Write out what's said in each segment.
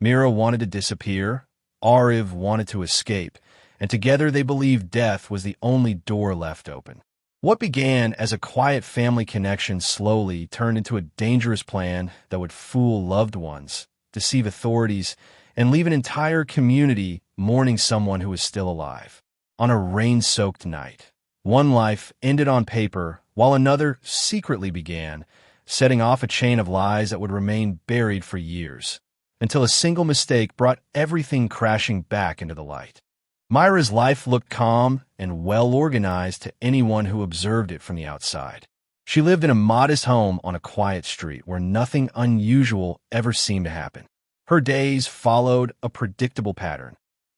Mira wanted to disappear, Ariv wanted to escape, and together they believed death was the only door left open. What began as a quiet family connection slowly turned into a dangerous plan that would fool loved ones, deceive authorities, and leave an entire community mourning someone who was still alive. On a rain-soaked night, one life ended on paper while another secretly began, setting off a chain of lies that would remain buried for years, until a single mistake brought everything crashing back into the light. Myra's life looked calm and well-organized to anyone who observed it from the outside. She lived in a modest home on a quiet street where nothing unusual ever seemed to happen. Her days followed a predictable pattern,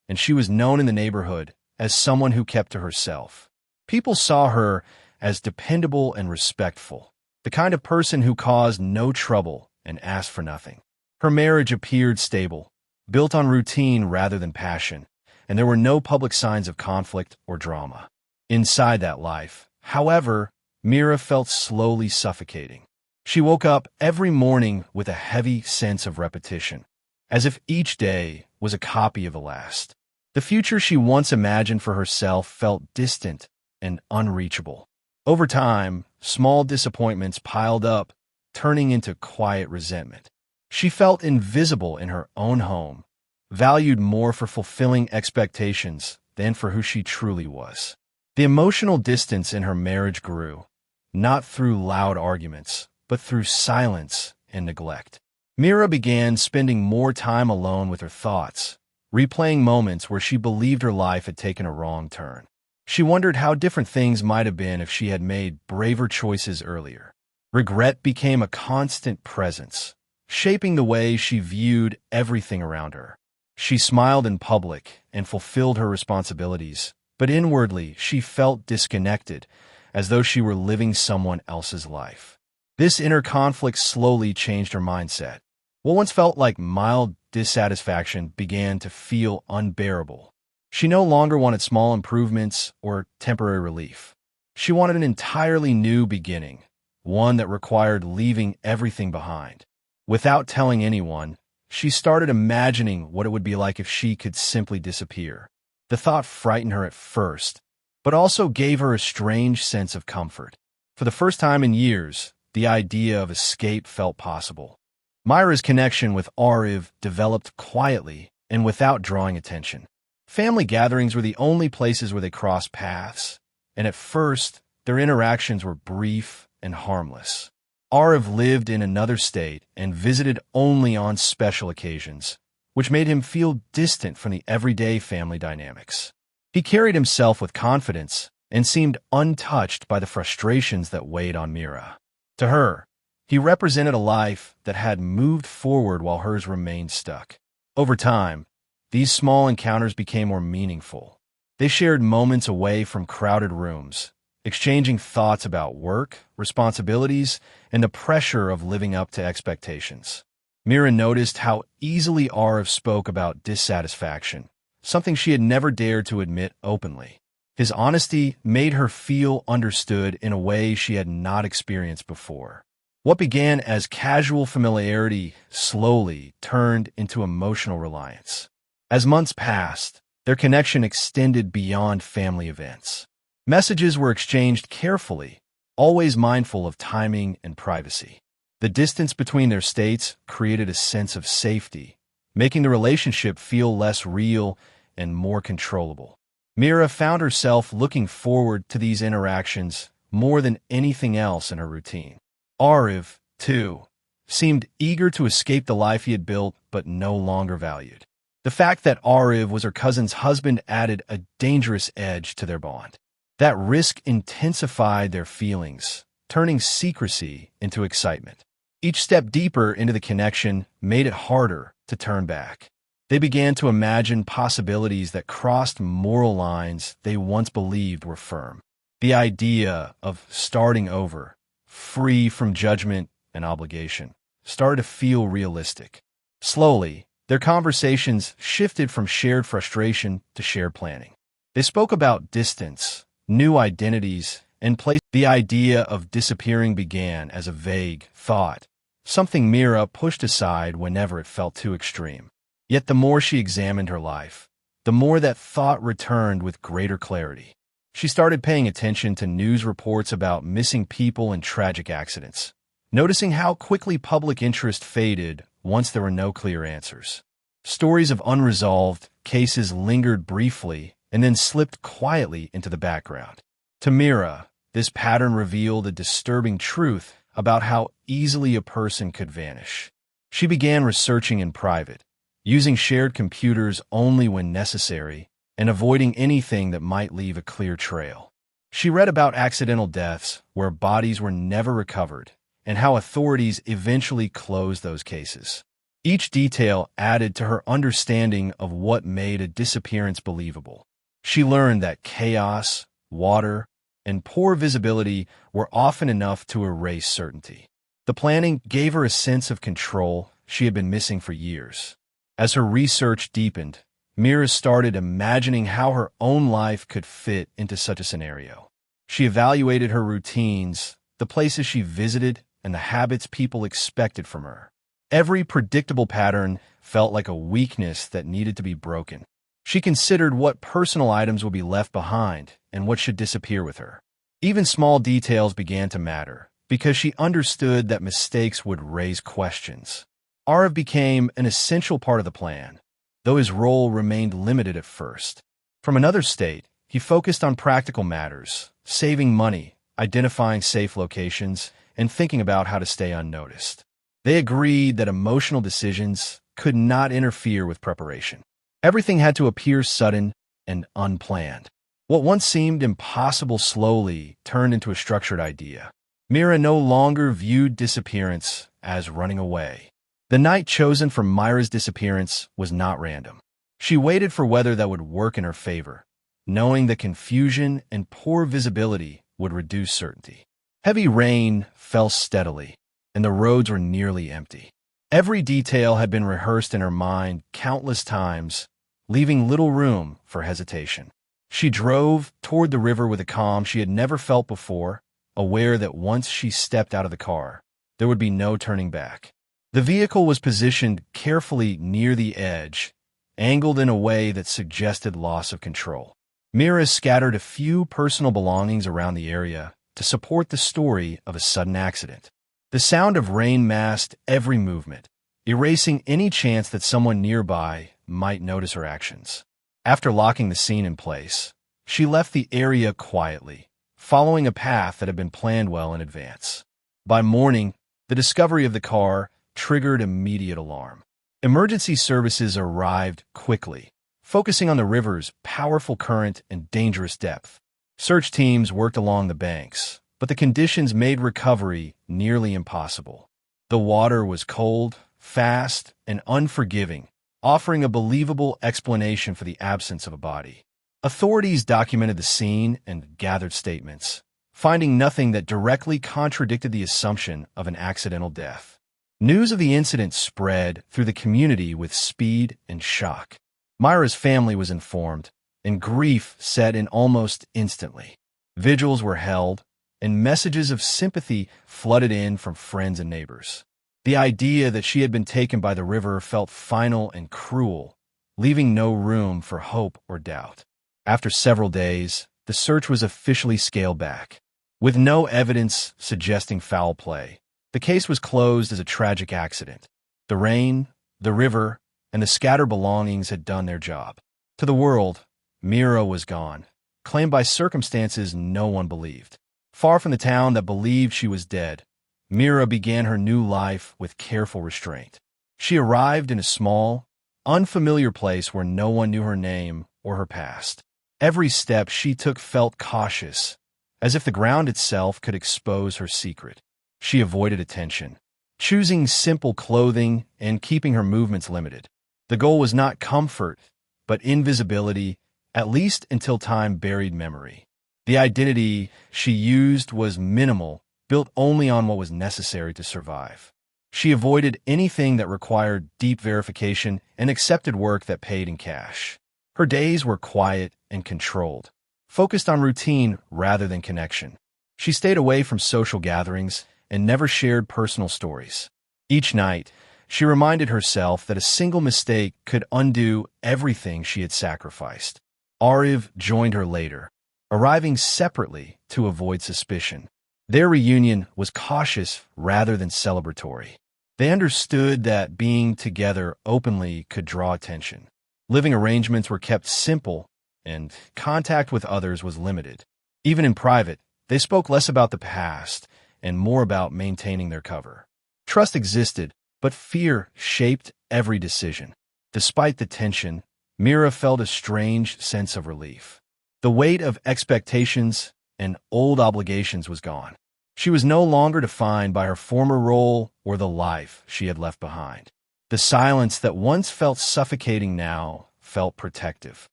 and she was known in the neighborhood as someone who kept to herself. People saw her as dependable and respectful, the kind of person who caused no trouble and asked for nothing. Her marriage appeared stable, built on routine rather than passion, and there were no public signs of conflict or drama. Inside that life, however, Mira felt slowly suffocating. She woke up every morning with a heavy sense of repetition, as if each day was a copy of the last. The future she once imagined for herself felt distant and unreachable. Over time, small disappointments piled up, turning into quiet resentment. She felt invisible in her own home, valued more for fulfilling expectations than for who she truly was. The emotional distance in her marriage grew, not through loud arguments, but through silence and neglect. Mira began spending more time alone with her thoughts, replaying moments where she believed her life had taken a wrong turn. She wondered how different things might have been if she had made braver choices earlier. Regret became a constant presence, shaping the way she viewed everything around her. She smiled in public and fulfilled her responsibilities, but inwardly she felt disconnected, as though she were living someone else's life. This inner conflict slowly changed her mindset. What once felt like mild dissatisfaction began to feel unbearable. She no longer wanted small improvements or temporary relief. She wanted an entirely new beginning, one that required leaving everything behind. Without telling anyone, she started imagining what it would be like if she could simply disappear. The thought frightened her at first, but also gave her a strange sense of comfort. For the first time in years, the idea of escape felt possible. Myra's connection with Ariv developed quietly and without drawing attention. Family gatherings were the only places where they crossed paths, and at first, their interactions were brief and harmless. Ariv lived in another state and visited only on special occasions, which made him feel distant from the everyday family dynamics. He carried himself with confidence and seemed untouched by the frustrations that weighed on Mira. To her, he represented a life that had moved forward while hers remained stuck. Over time, these small encounters became more meaningful. They shared moments away from crowded rooms, exchanging thoughts about work, responsibilities, and the pressure of living up to expectations. Mira noticed how easily Ariv spoke about dissatisfaction, something she had never dared to admit openly. His honesty made her feel understood in a way she had not experienced before. What began as casual familiarity slowly turned into emotional reliance. As months passed, their connection extended beyond family events. Messages were exchanged carefully, always mindful of timing and privacy. The distance between their states created a sense of safety, making the relationship feel less real and more controllable. Mira found herself looking forward to these interactions more than anything else in her routine. Ariv, too, seemed eager to escape the life he had built but no longer valued. The fact that Ariv was her cousin's husband added a dangerous edge to their bond. That risk intensified their feelings, turning secrecy into excitement. Each step deeper into the connection made it harder to turn back. They began to imagine possibilities that crossed moral lines they once believed were firm. The idea of starting over, free from judgment and obligation, started to feel realistic. Slowly, their conversations shifted from shared frustration to shared planning. They spoke about distance, new identities, and place. The idea of disappearing began as a vague thought, something Mira pushed aside whenever it felt too extreme. Yet the more she examined her life, the more that thought returned with greater clarity. She started paying attention to news reports about missing people and tragic accidents, noticing how quickly public interest faded once there were no clear answers. Stories of unresolved cases lingered briefly and then slipped quietly into the background. To Mira, this pattern revealed a disturbing truth about how easily a person could vanish. She began researching in private, using shared computers only when necessary, and avoiding anything that might leave a clear trail. She read about accidental deaths where bodies were never recovered and how authorities eventually closed those cases. Each detail added to her understanding of what made a disappearance believable. She learned that chaos, water, and poor visibility were often enough to erase certainty. The planning gave her a sense of control she had been missing for years. As her research deepened, Mira started imagining how her own life could fit into such a scenario. She evaluated her routines, the places she visited, and the habits people expected from her. Every predictable pattern felt like a weakness that needed to be broken. She considered what personal items would be left behind and what should disappear with her. Even small details began to matter, because she understood that mistakes would raise questions. Arav became an essential part of the plan, though his role remained limited at first. From another state, he focused on practical matters, saving money, identifying safe locations, and thinking about how to stay unnoticed. They agreed that emotional decisions could not interfere with preparation. Everything had to appear sudden and unplanned. What once seemed impossible slowly turned into a structured idea. Mira no longer viewed disappearance as running away. The night chosen for Myra's disappearance was not random. She waited for weather that would work in her favor, knowing that confusion and poor visibility would reduce certainty. Heavy rain fell steadily, and the roads were nearly empty. Every detail had been rehearsed in her mind countless times, leaving little room for hesitation. She drove toward the river with a calm she had never felt before, aware that once she stepped out of the car, there would be no turning back. The vehicle was positioned carefully near the edge, angled in a way that suggested loss of control. Mira scattered a few personal belongings around the area to support the story of a sudden accident. The sound of rain masked every movement, erasing any chance that someone nearby might notice her actions. After locking the scene in place, she left the area quietly, following a path that had been planned well in advance. By morning, the discovery of the car triggered immediate alarm. Emergency services arrived quickly, focusing on the river's powerful current and dangerous depth. Search teams worked along the banks, but the conditions made recovery nearly impossible. The water was cold, fast, and unforgiving, offering a believable explanation for the absence of a body. Authorities documented the scene and gathered statements, finding nothing that directly contradicted the assumption of an accidental death. News of the incident spread through the community with speed and shock. Myra's family was informed, and grief set in almost instantly. Vigils were held, and messages of sympathy flooded in from friends and neighbors. The idea that she had been taken by the river felt final and cruel, leaving no room for hope or doubt. After several days, the search was officially scaled back. With no evidence suggesting foul play, the case was closed as a tragic accident. The rain, the river, and the scattered belongings had done their job. To the world, Mira was gone, claimed by circumstances no one believed. Far from the town that believed she was dead, Mira began her new life with careful restraint. She arrived in a small, unfamiliar place where no one knew her name or her past. Every step she took felt cautious, as if the ground itself could expose her secret. She avoided attention, choosing simple clothing and keeping her movements limited. The goal was not comfort, but invisibility, at least until time buried memory. The identity she used was minimal, built only on what was necessary to survive. She avoided anything that required deep verification and accepted work that paid in cash. Her days were quiet and controlled, focused on routine rather than connection. She stayed away from social gatherings and never shared personal stories. Each night, She reminded herself that a single mistake could undo everything she had sacrificed. Ariv joined her later, arriving separately to avoid suspicion. Their reunion was cautious rather than celebratory. They understood that being together openly could draw attention. Living arrangements were kept simple, and contact with others was limited. Even in private, they spoke less about the past and more about maintaining their cover. Trust existed, but fear shaped every decision. Despite the tension, Mira felt a strange sense of relief. The weight of expectations and old obligations was gone. She was no longer defined by her former role or the life she had left behind. The silence that once felt suffocating now felt protective.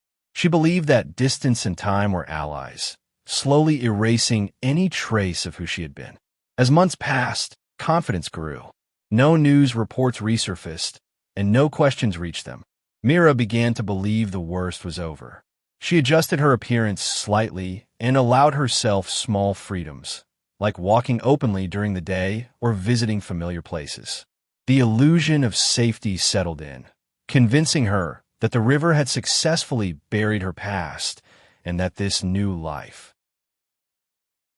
She believed that distance and time were allies, slowly erasing any trace of who she had been. As months passed, confidence grew. No news reports resurfaced, and no questions reached them. Mira began to believe the worst was over. She adjusted her appearance slightly and allowed herself small freedoms, like walking openly during the day or visiting familiar places. The illusion of safety settled in, convincing her that the river had successfully buried her past and that this new life.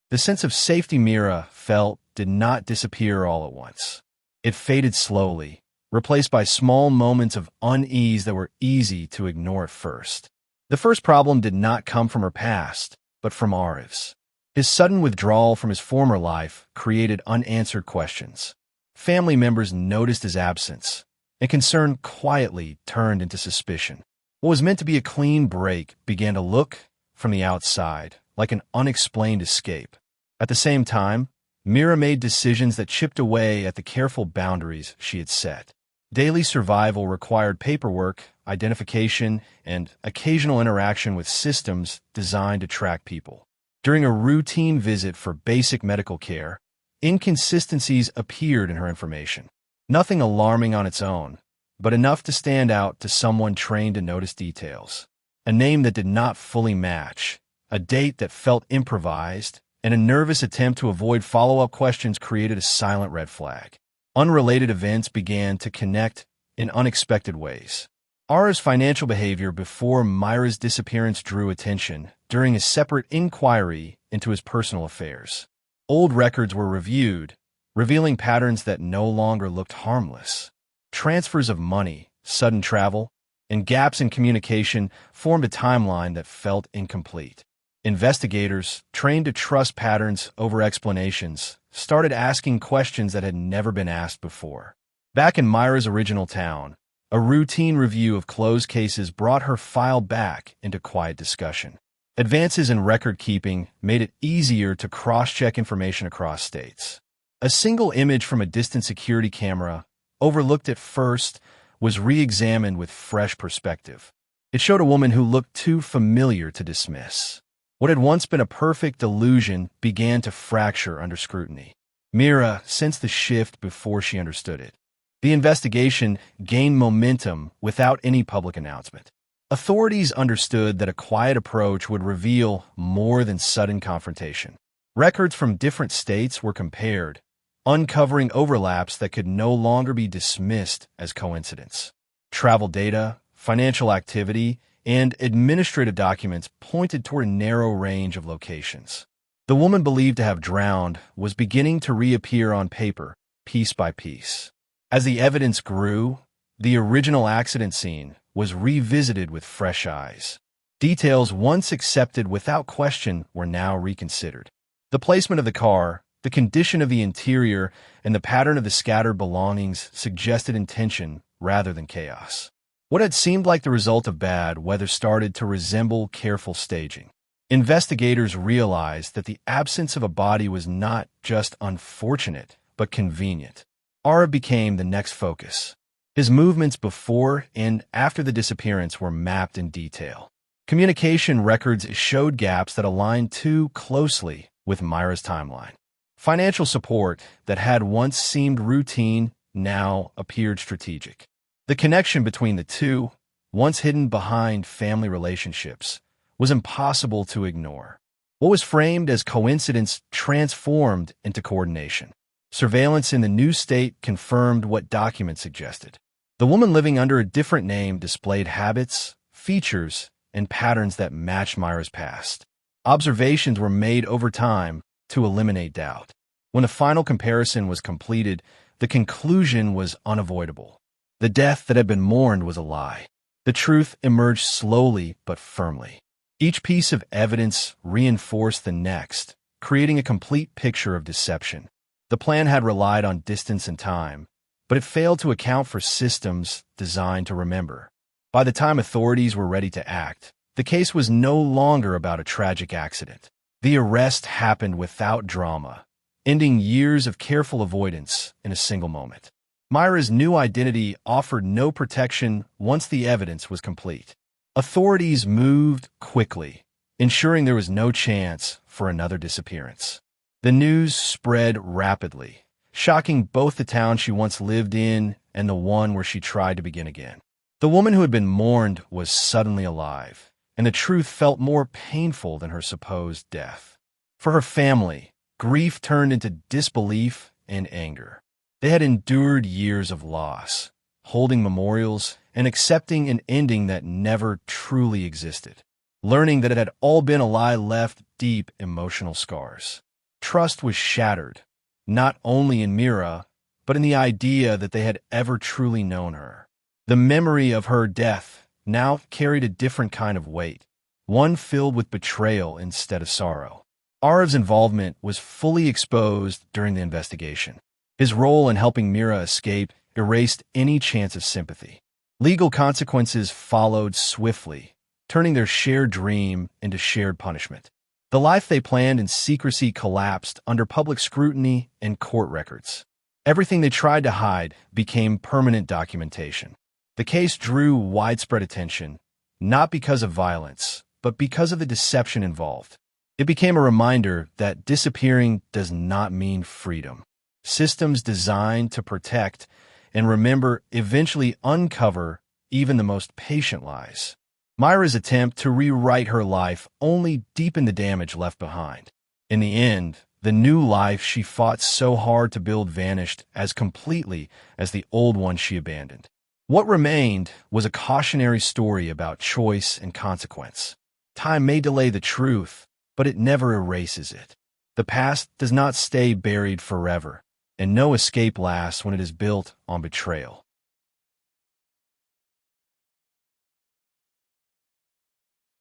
The sense of safety Mira felt did not disappear all at once. It faded slowly, replaced by small moments of unease that were easy to ignore at first. The first problem did not come from her past, but from Ariv's. His sudden withdrawal from his former life created unanswered questions. Family members noticed his absence, and concern quietly turned into suspicion. What was meant to be a clean break began to look, from the outside, like an unexplained escape. At the same time, Mira made decisions that chipped away at the careful boundaries she had set. Daily survival required paperwork, identification, and occasional interaction with systems designed to track people. During a routine visit for basic medical care, inconsistencies appeared in her information. Nothing alarming on its own, but enough to stand out to someone trained to notice details. A name that did not fully match, a date that felt improvised, and a nervous attempt to avoid follow-up questions created a silent red flag. Unrelated events began to connect in unexpected ways. Ara's financial behavior before Myra's disappearance drew attention during a separate inquiry into his personal affairs. Old records were reviewed, revealing patterns that no longer looked harmless. Transfers of money, sudden travel, and gaps in communication formed a timeline that felt incomplete. Investigators, trained to trust patterns over explanations, started asking questions that had never been asked before. Back in Myra's original town, a routine review of closed cases brought her file back into quiet discussion. Advances in record-keeping made it easier to cross-check information across states. A single image from a distant security camera, overlooked at first, was re-examined with fresh perspective. It showed a woman who looked too familiar to dismiss. What had once been a perfect illusion began to fracture under scrutiny. Mira sensed the shift before she understood it. The investigation gained momentum without any public announcement. Authorities understood that a quiet approach would reveal more than sudden confrontation. Records from different states were compared, uncovering overlaps that could no longer be dismissed as coincidence. Travel data, financial activity, and administrative documents pointed toward a narrow range of locations. The woman believed to have drowned was beginning to reappear on paper, piece by piece. As the evidence grew, the original accident scene was revisited with fresh eyes. Details once accepted without question were now reconsidered. The placement of the car, the condition of the interior, and the pattern of the scattered belongings suggested intention rather than chaos. What had seemed like the result of bad weather started to resemble careful staging. Investigators realized that the absence of a body was not just unfortunate, but convenient. Ara became the next focus. His movements before and after the disappearance were mapped in detail. Communication records showed gaps that aligned too closely with Myra's timeline. Financial support that had once seemed routine now appeared strategic. The connection between the two, once hidden behind family relationships, was impossible to ignore. What was framed as coincidence transformed into coordination. Surveillance in the new state confirmed what documents suggested. The woman living under a different name displayed habits, features, and patterns that matched Myra's past. Observations were made over time to eliminate doubt. When the final comparison was completed, the conclusion was unavoidable. The death that had been mourned was a lie. The truth emerged slowly but firmly. Each piece of evidence reinforced the next, creating a complete picture of deception. The plan had relied on distance and time, but it failed to account for systems designed to remember. By the time authorities were ready to act, the case was no longer about a tragic accident. The arrest happened without drama, ending years of careful avoidance in a single moment. Myra's new identity offered no protection once the evidence was complete. Authorities moved quickly, ensuring there was no chance for another disappearance. The news spread rapidly, shocking both the town she once lived in and the one where she tried to begin again. The woman who had been mourned was suddenly alive, and the truth felt more painful than her supposed death. For her family, grief turned into disbelief and anger. They had endured years of loss, holding memorials and accepting an ending that never truly existed. Learning that it had all been a lie left deep emotional scars. Trust was shattered, not only in Mira, but in the idea that they had ever truly known her. The memory of her death now carried a different kind of weight, one filled with betrayal instead of sorrow. Ariv's involvement was fully exposed during the investigation. His role in helping Mira escape erased any chance of sympathy. Legal consequences followed swiftly, turning their shared dream into shared punishment. The life they planned in secrecy collapsed under public scrutiny and court records. Everything they tried to hide became permanent documentation. The case drew widespread attention, not because of violence, but because of the deception involved. It became a reminder that disappearing does not mean freedom. Systems designed to protect and remember eventually uncover even the most patient lies. Myra's attempt to rewrite her life only deepened the damage left behind. In the end, the new life she fought so hard to build vanished as completely as the old one she abandoned. What remained was a cautionary story about choice and consequence. Time may delay the truth, but it never erases it. The past does not stay buried forever, and no escape lasts when it is built on betrayal.